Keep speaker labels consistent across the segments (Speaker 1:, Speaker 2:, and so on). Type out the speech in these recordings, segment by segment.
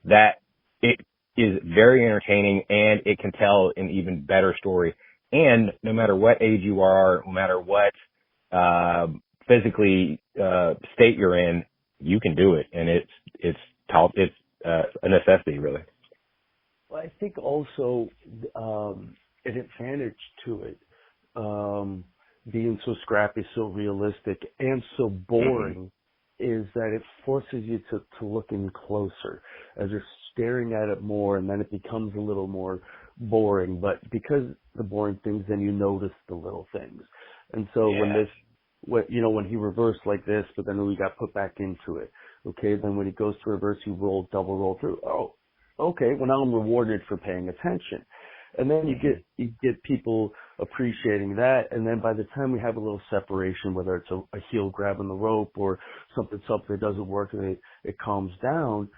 Speaker 1: that it is very entertaining and it can tell an even better story. And no matter what age you are, no matter what physically state you're in, you can do it, and it's a necessity, really.
Speaker 2: Well, I think also an advantage to it, being so scrappy, so realistic, and so boring, is that it forces you to look in closer as you're staring at it more, and then it becomes a little more boring. But because the boring things, then you notice the little things. And so when he reversed like this, but then we got put back into it. Okay, then when he goes to reverse, he double roll through. Oh, okay. Well, now I'm rewarded for paying attention. And then you get people appreciating that. And then by the time we have a little separation, whether it's a heel grabbing the rope or something that doesn't work, and it calms down,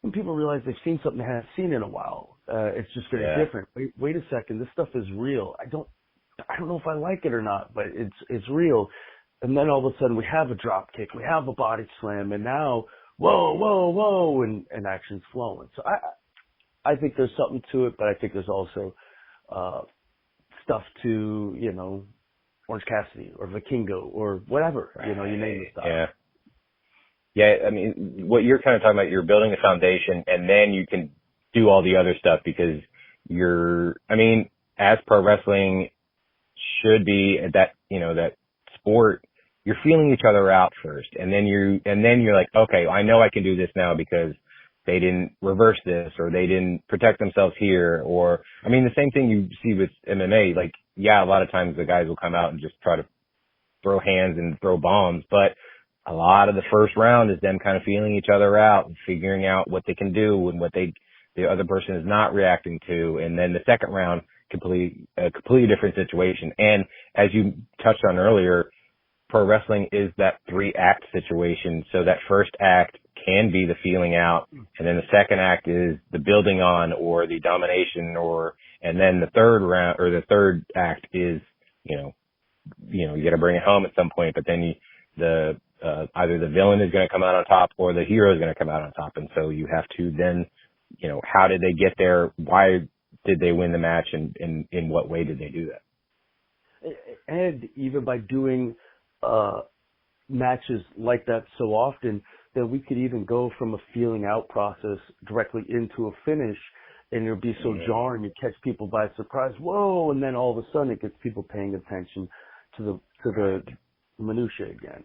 Speaker 2: and people realize they've seen something they haven't seen in a while. It's just very different. Wait a second. This stuff is real. I don't know if I like it or not, but it's real. And then all of a sudden we have a drop kick, we have a body slam, and now whoa, and action's flowing. So I think there's something to it, but I think there's also stuff to, Orange Cassidy or Vikingo or whatever, you name the stuff.
Speaker 1: Yeah, I mean, what you're kind of talking about, you're building a foundation, and then you can do all the other stuff because as pro wrestling should be that, that sport, you're feeling each other out first, and then you're like, okay, I know I can do this now because they didn't reverse this, or they didn't protect themselves here, or, the same thing you see with MMA. Like, a lot of times the guys will come out and just try to throw hands and throw bombs, but a lot of the first round is them kind of feeling each other out and figuring out what they can do and what the other person is not reacting to. And then the second round, a completely different situation. And as you touched on earlier, pro wrestling is that 3-act situation. So that first act can be the feeling out, and then the second act is the building on or the domination, and then the third act is, you got to bring it home at some point, but then either the villain is going to come out on top or the hero is going to come out on top. And so you have to then, how did they get there? Why did they win the match? And in what way did they do that?
Speaker 2: And even by doing matches like that so often, that we could even go from a feeling out process directly into a finish, and it would be so jarring, you catch people by surprise, whoa, and then all of a sudden it gets people paying attention to the minutiae again.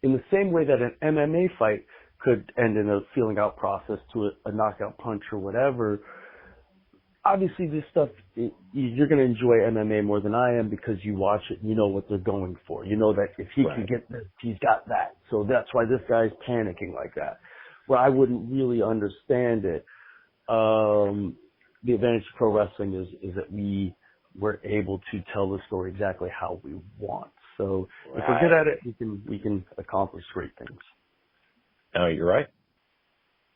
Speaker 2: In the same way that an MMA fight could end in a feeling out process to a knockout punch or whatever, obviously this stuff, you're going to enjoy MMA more than I am because you watch it and you know what they're going for. You know that if he can get this, he's got that. So that's why this guy's panicking like that. Where I wouldn't really understand it. The advantage of pro wrestling is that we're able to tell the story exactly how we want. So if we're good at it, we can accomplish great things.
Speaker 1: No, you're right.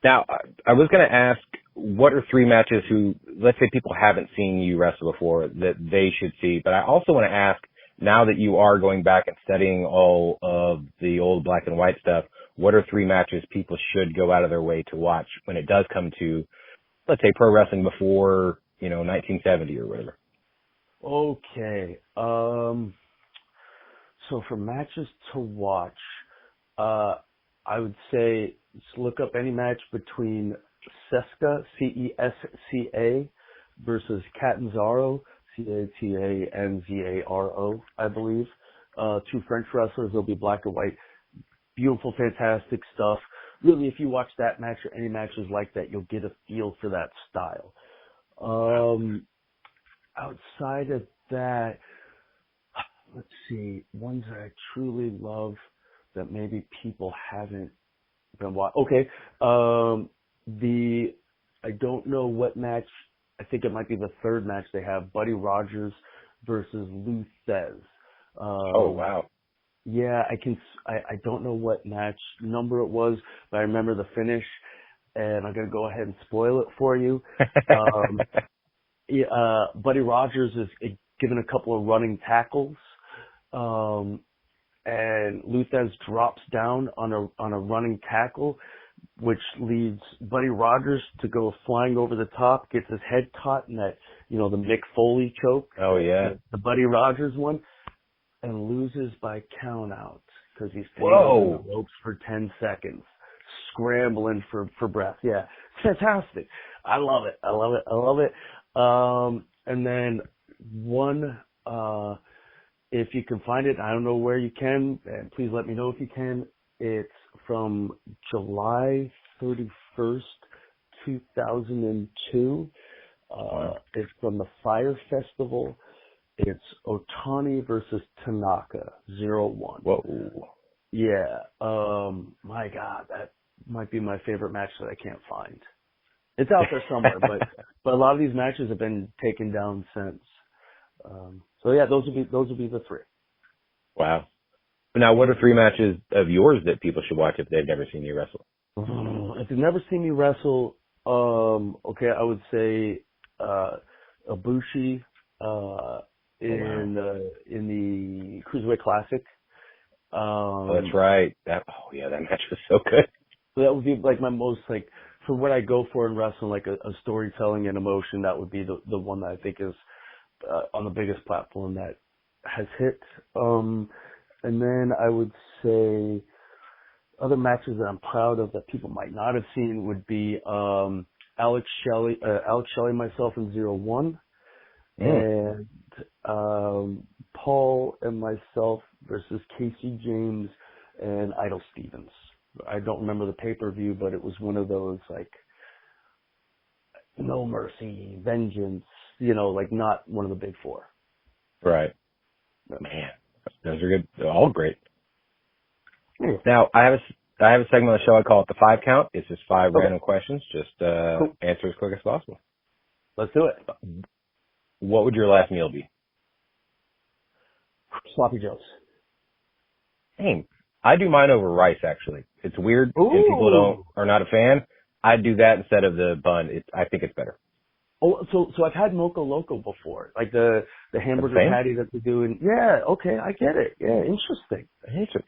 Speaker 1: Now, I was going to ask, what are 3 matches let's say people haven't seen you wrestle before, that they should see? But I also want to ask, now that you are going back and studying all of the old black and white stuff, what are 3 matches people should go out of their way to watch when it does come to, let's say, pro wrestling before, 1970 or whatever?
Speaker 2: Okay. So for matches to watch, I would say just look up any match between Cesca, C-E-S-C-A, versus Catanzaro, C-A-T-A-N-Z-A-R-O, I believe. 2 French wrestlers. They'll be black and white. Beautiful, fantastic stuff. Really, if you watch that match or any matches like that, you'll get a feel for that style. Outside of that, let's see, ones that I truly love that maybe people haven't been watching. Okay, I don't know what match. I think it might be the 3rd match they have. Buddy Rogers versus Lou Thez.
Speaker 1: Oh wow!
Speaker 2: Yeah, I don't know what match number it was, but I remember the finish, and I'm gonna go ahead and spoil it for you. Buddy Rogers is given a couple of running tackles, and Lou Thez drops down on a running tackle, which leads Buddy Rogers to go flying over the top, gets his head caught in that, the Mick Foley choke.
Speaker 1: Oh yeah.
Speaker 2: The Buddy Rogers one, and loses by count out because he's
Speaker 1: Whoa.
Speaker 2: on the ropes for 10 seconds, scrambling for breath. Yeah. It's fantastic. I love it. I love it. I love it. And then one, if you can find it, I don't know where you can, and please let me know if you can. It's from July 31st, 2002. It's from the Fire Festival. It's Otani versus Tanaka, 0-1.
Speaker 1: Whoa.
Speaker 2: Yeah. My God, that might be my favorite match that I can't find. It's out there somewhere, but a lot of these matches have been taken down since. So yeah, those would be the three.
Speaker 1: Wow. Now, what are 3 matches of yours that people should watch if they've never seen you wrestle?
Speaker 2: If you've never seen me wrestle, okay, I would say Ibushi in the Cruiserweight Classic.
Speaker 1: That's right. That match was so good.
Speaker 2: So that would be like my most for what I go for in wrestling, like a storytelling and emotion. That would be the one that I think is on the biggest platform that has hit. And then I would say other matches that I'm proud of that people might not have seen would be Alex Shelley, myself in 0-1, and Paul and myself versus Casey James and Idol Stevens. I don't remember the pay-per-view, but it was one of those no mercy, vengeance, not one of the big 4.
Speaker 1: Right. Man, those are good. They're all great.
Speaker 2: Yeah.
Speaker 1: Now, I have a segment on the show I call it the 5 count. It's just 5 random questions. Just
Speaker 2: Cool.
Speaker 1: answer as quick as possible.
Speaker 2: Let's do it.
Speaker 1: What would your last meal be?
Speaker 2: Sloppy Joes.
Speaker 1: Dang. I do mine over rice, actually. It's weird,
Speaker 2: Ooh.
Speaker 1: and people are not a fan. I'd do that instead of the bun. I think it's better.
Speaker 2: Oh, so I've had Mocha Loco before, like the hamburger patty that they're doing. Yeah, okay, I get it. Yeah, interesting.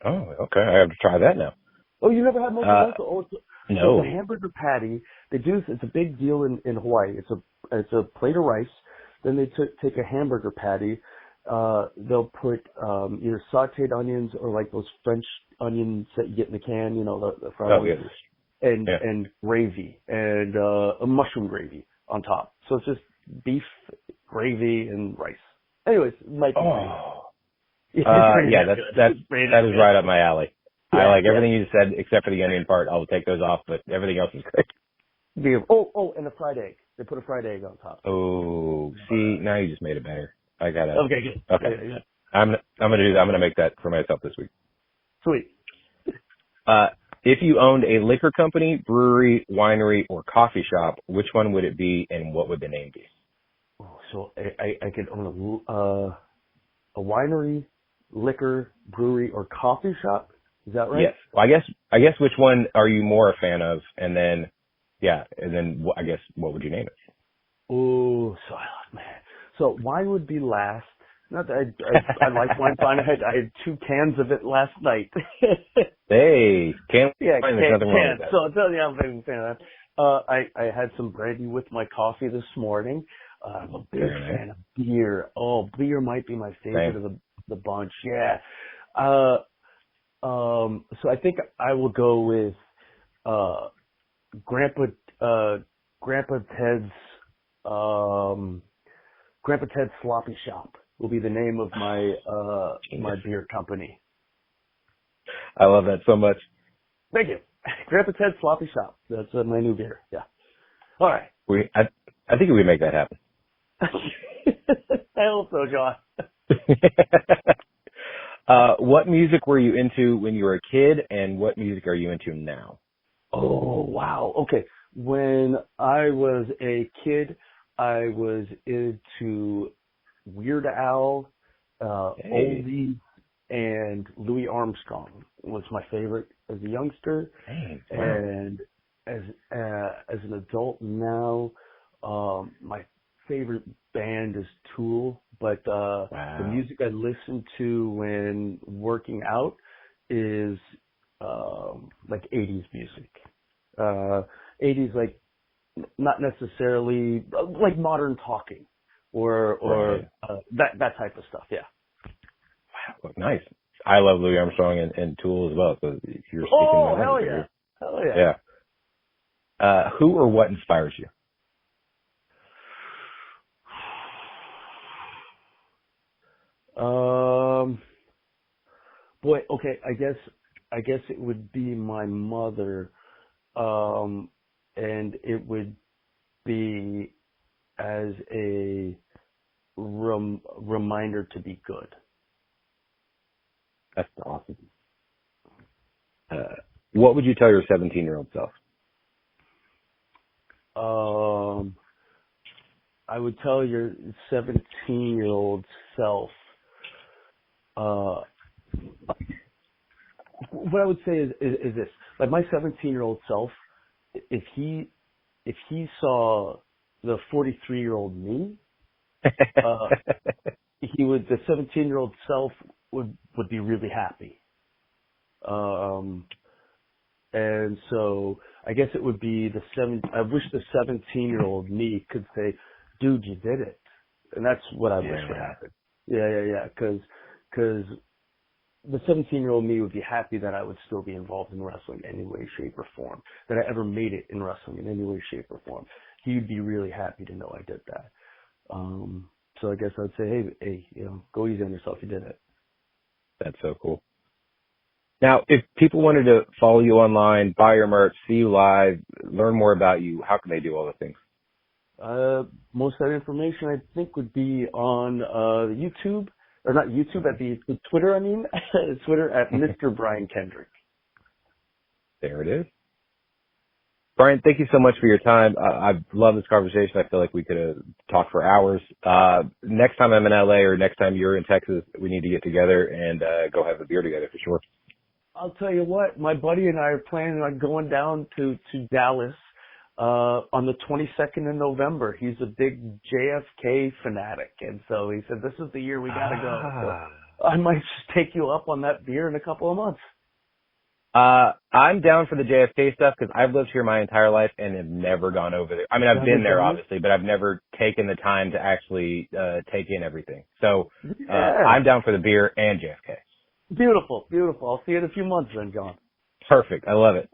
Speaker 1: Oh, okay. I have to try that now.
Speaker 2: Oh, you never had Mocha Loco? Oh,
Speaker 1: no.
Speaker 2: So the hamburger patty, they do. It's a big deal in Hawaii. It's a plate of rice. Then they take a hamburger patty. They'll put either sautéed onions or like those French onions that you get in the can, the fried ones, and gravy and a mushroom gravy on top. So it's just beef, gravy, and rice. Anyways, it might be
Speaker 1: that is right up my alley.
Speaker 2: Yeah,
Speaker 1: I like everything you said except for the onion part. I'll take those off, but everything else is great.
Speaker 2: Oh, and a fried egg. They put a fried egg on top.
Speaker 1: Oh, see, now you just made it better. I gotta.
Speaker 2: Okay, good.
Speaker 1: Okay,
Speaker 2: Yeah.
Speaker 1: I'm gonna do that. I'm gonna make that for myself this week.
Speaker 2: Sweet.
Speaker 1: If you owned a liquor company, brewery, winery, or coffee shop, which one would it be, and what would the name be?
Speaker 2: Oh, so I could own a winery, liquor, brewery, or coffee shop. Is that right?
Speaker 1: Yes. Well, I guess which one are you more a fan of, and then I guess what would you name it?
Speaker 2: Oh, so wine would be last. Not that I like wine fine. I had 2 cans of it last night.
Speaker 1: Hey, there's nothing wrong with that.
Speaker 2: So I'll tell you, I'm a big fan of that. I had some brandy with my coffee this morning. I'm a big fan of beer. Oh, beer might be my favorite of the bunch. Yeah. So I think I will go with Grandpa Ted's Sloppy Shop will be the name of my beer company.
Speaker 1: I love that so much.
Speaker 2: Thank you. Grandpa Ted's Sloppy Shop. That's my new beer. Yeah. All right.
Speaker 1: I think we make that happen.
Speaker 2: I hope so, John.
Speaker 1: What music were you into when you were a kid, and what music are you into now?
Speaker 2: Oh, wow. Okay. When I was a kid, I was into Weird Al, Oldies, and Louis Armstrong was my favorite as a youngster.
Speaker 1: Dang, wow.
Speaker 2: And as an adult now, my favorite band is Tool, but the music I listen to when working out is like 80s music. 80s, like, not necessarily like modern talking or
Speaker 1: Right.
Speaker 2: that type of stuff. Yeah.
Speaker 1: Wow, nice. I love Louis Armstrong and Tool as well. So you're speaking my
Speaker 2: Oh, hell
Speaker 1: language
Speaker 2: yeah.
Speaker 1: here.
Speaker 2: Hell yeah.
Speaker 1: Yeah. Who or what inspires you?
Speaker 2: Boy, okay, I guess it would be my mother, and it would be as a reminder to be good.
Speaker 1: That's awesome. What would you tell your 17-year-old self?
Speaker 2: I would tell your 17-year-old self, what I would say is this, like my 17-year-old self, if he saw the 43-year-old me, the 17-year-old self would be really happy. And so I guess it would be I wish the 17-year-old me could say, dude, you did it. And that's what I wish would happen. Yeah. Cause the 17-year-old me would be happy that I would still be involved in wrestling in any way, shape, or form, that I ever made it in wrestling in any way, shape, or form. He'd be really happy to know I did that. So I guess I'd say, hey, go easy on yourself. You did it.
Speaker 1: That's so cool. Now, if people wanted to follow you online, buy your merch, see you live, learn more about you, how can they do all the things?
Speaker 2: Most of that information I think would be on YouTube, or not YouTube, at the Twitter. I mean, Twitter at Mr. Brian Kendrick.
Speaker 1: There it is. Brian, thank you so much for your time. I love this conversation. I feel like we could have talked for hours. Next time I'm in LA or next time you're in Texas, we need to get together and go have a beer together for sure.
Speaker 2: I'll tell you what, my buddy and I are planning on going down to Dallas on the 22nd of November. He's a big JFK fanatic, and so he said, this is the year we got to go. So I might just take you up on that beer in a couple of months.
Speaker 1: I'm down for the JFK stuff because I've lived here my entire life and have never gone over there. I mean, I've been there obviously, but I've never taken the time to actually take in everything. So I'm down for the beer and JFK.
Speaker 2: Beautiful. I'll see you in a few months then, John.
Speaker 1: Perfect. I love it.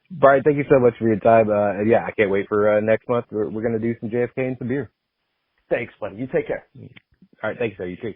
Speaker 1: Brian, thank you so much for your time. I can't wait for next month. We're going to do some JFK and some beer.
Speaker 2: Thanks, buddy. You take care.
Speaker 1: All right. Thank you, sir. You too.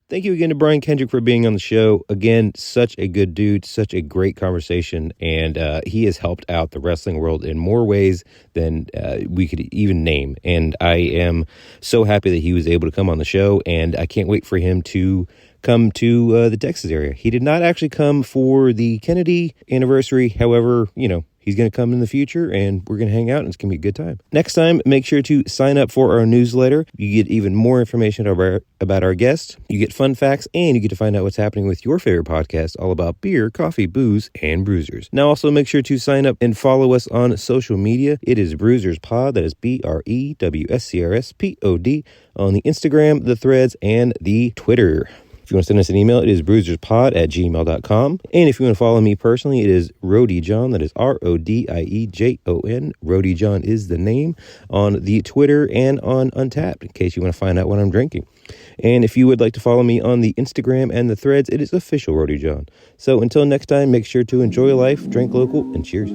Speaker 1: Thank you again to Brian Kendrick for being on the show. Again, such a good dude, such a great conversation, and he has helped out the wrestling world in more ways than we could even name. And I am so happy that he was able to come on the show, and I can't wait for him to come to the Texas area. He did not actually come for the Kennedy anniversary. However, he's going to come in the future, and we're going to hang out, and it's going to be a good time. Next time, make sure to sign up for our newsletter. You get even more information about our guests. You get fun facts, and you get to find out what's happening with your favorite podcast, all about beer, coffee, booze, and Brewsers. Now, also make sure to sign up and follow us on social media. It is Brewsers Pod. That is BREWSCRSPOD on the Instagram, the Threads, and the Twitter. If you want to send us an email, it is brewserspod@gmail.com. And if you want to follow me personally, it is Rodie John. That is RODIEJON. Rodie John is the name on the Twitter and on Untapped, in case you want to find out what I'm drinking. And if you would like to follow me on the Instagram and the Threads, it is official Rodie John. So until next time, make sure to enjoy life, drink local, and cheers.